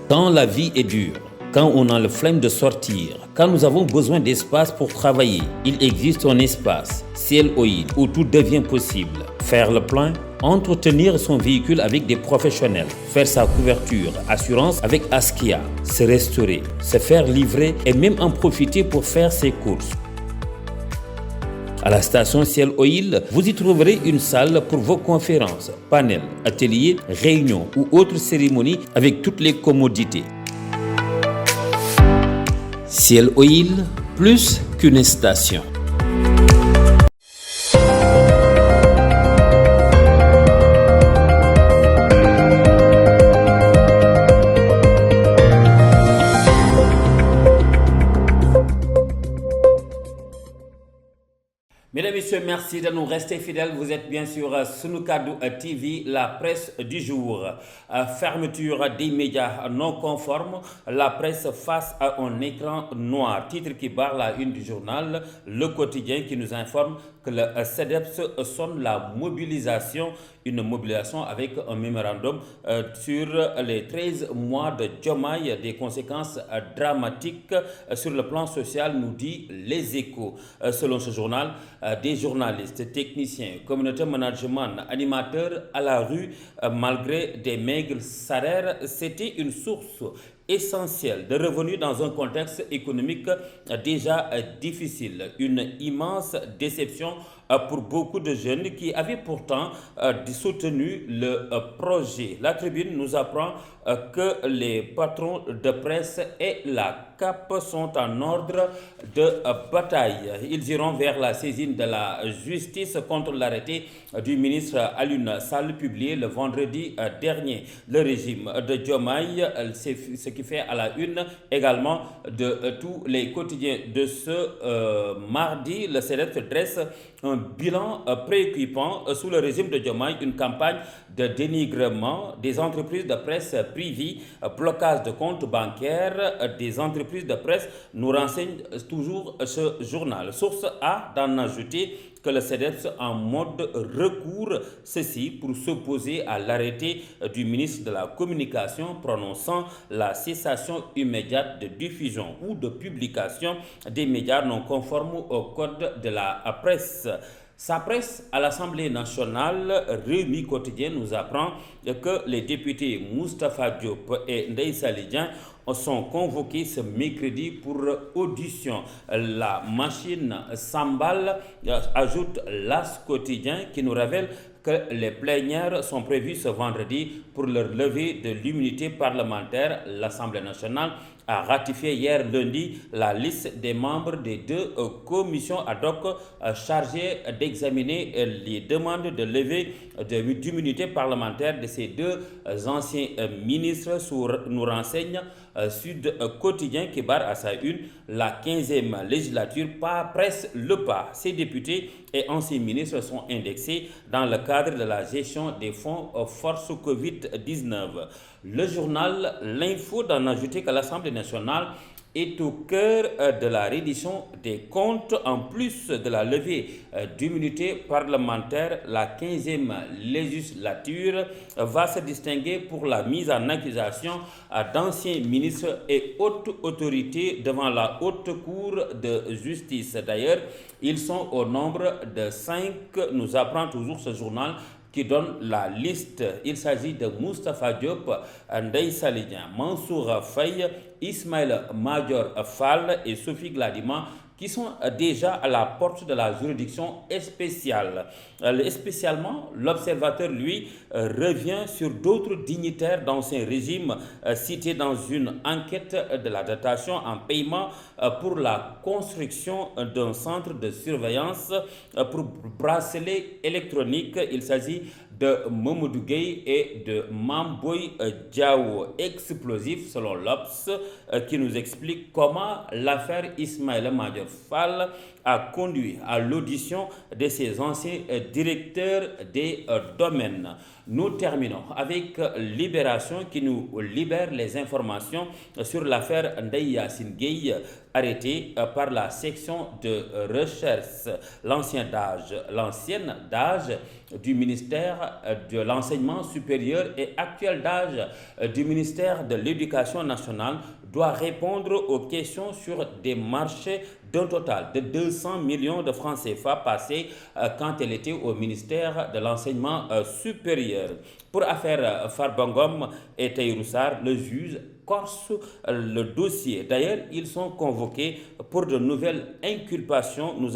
Quand la vie est dure, quand on a le flemme de sortir, quand nous avons besoin d'espace pour travailler, il existe un espace, Ciel Oil, où tout devient possible. Faire le plein, entretenir son véhicule avec des professionnels, faire sa couverture, assurance avec Askia, se restaurer, se faire livrer et même en profiter pour faire ses courses. À la station Ciel Oil, vous y trouverez une salle pour vos conférences, panels, ateliers, réunions ou autres cérémonies avec toutes les commodités. Ciel Oil, plus qu'une station. Mesdames et messieurs, merci de nous rester fidèles. Vous êtes bien sûr Sunu Kaddu TV, la presse du jour. Fermeture des médias non conformes, la presse face à un écran noir. Titre qui barre la une du journal Le Quotidien qui nous informe que le CEDEPS sonne la mobilisation, une mobilisation avec un mémorandum sur les 13 mois de Diomaye, des conséquences dramatiques sur le plan social, nous dit Les Échos. Selon ce journal, des journalistes, techniciens, communauté management, animateurs à la rue, malgré des maigres salaires, c'était une source essentielle de revenus dans un contexte économique déjà difficile. Une immense déception pour beaucoup de jeunes qui avaient pourtant soutenu le projet. La Tribune nous apprend que les patrons de presse et la CAP sont en ordre de bataille. Ils iront vers la saisine de la justice contre l'arrêté du ministre Alioune Sall publié le vendredi dernier. Le régime de Diomaye, c'est ce qui fait à la une également de tous les quotidiens de ce mardi. Le CEDEPS dresse un bilan préoccupant sous le régime de Diomaye, une campagne de dénigrement des entreprises de presse privées, blocage de comptes bancaires des entreprises de presse, nous renseigne toujours ce journal. Source A d'en ajouter que le CEDEPS en mode recours, ceci pour s'opposer à l'arrêté du ministre de la Communication prononçant la cessation immédiate de diffusion ou de publication des médias non conformes au code de la presse. Sa presse à l'Assemblée nationale, Rewmi Quotidien nous apprend que les députés Moustapha Diop et Ndeye Saly Dieng sont convoqués ce mercredi pour audition. La machine s'emballe, ajoute l'As Quotidien qui nous révèle que les plénières sont prévues ce vendredi pour le lever de l'immunité parlementaire. L'Assemblée nationale a ratifié hier lundi la liste des membres des deux commissions ad hoc chargées d'examiner les demandes de levée d'immunité parlementaire de ces deux anciens ministres, nous renseigne Sud Quotidien qui barre à sa une la 15e législature presse le pas. Ces députés et anciens ministres sont indexés dans le cadre de la gestion des fonds force Covid-19. Le journal L'Info d'en ajouter que l'Assemblée nationale est au cœur de la reddition des comptes. En plus de la levée d'immunité parlementaire, la 15e législature va se distinguer pour la mise en accusation d'anciens ministres et hautes autorités devant la haute cour de justice. D'ailleurs, ils sont au nombre de 5, nous apprend toujours ce journal qui donne la liste. Il s'agit de Moustapha Diop, Ndeye Saly Dieng, Mansour Faye, Ismaël Madior Fall et Sophie Gladima qui sont déjà à la porte de la juridiction spéciale. Spécialement, l'observateur, lui, revient sur d'autres dignitaires d'ancien régime cités dans une enquête de la dotation en paiement pour la construction d'un centre de surveillance pour bracelet électronique. Il s'agit de Mamadou Gueye et de Mamboy Diao, explosif selon l'Obs, qui nous explique comment l'affaire Ismaël Madior Fall a conduit à l'audition de ses anciens directeurs des domaines. Nous terminons avec Libération qui nous libère les informations sur l'affaire Ndeye Yacine Gueye, arrêté par la section de recherche. L'ancienne d'âge du ministère de l'Enseignement supérieur et actuel d'âge du ministère de l'Éducation nationale doit répondre aux questions sur des marchés d'un total de 200 millions de francs CFA passés quand elle était au ministère de l'Enseignement supérieur. Pour affaire Farbangom et Taïroussar, le juge corse le dossier. D'ailleurs, ils sont convoqués pour de nouvelles inculpations. Nous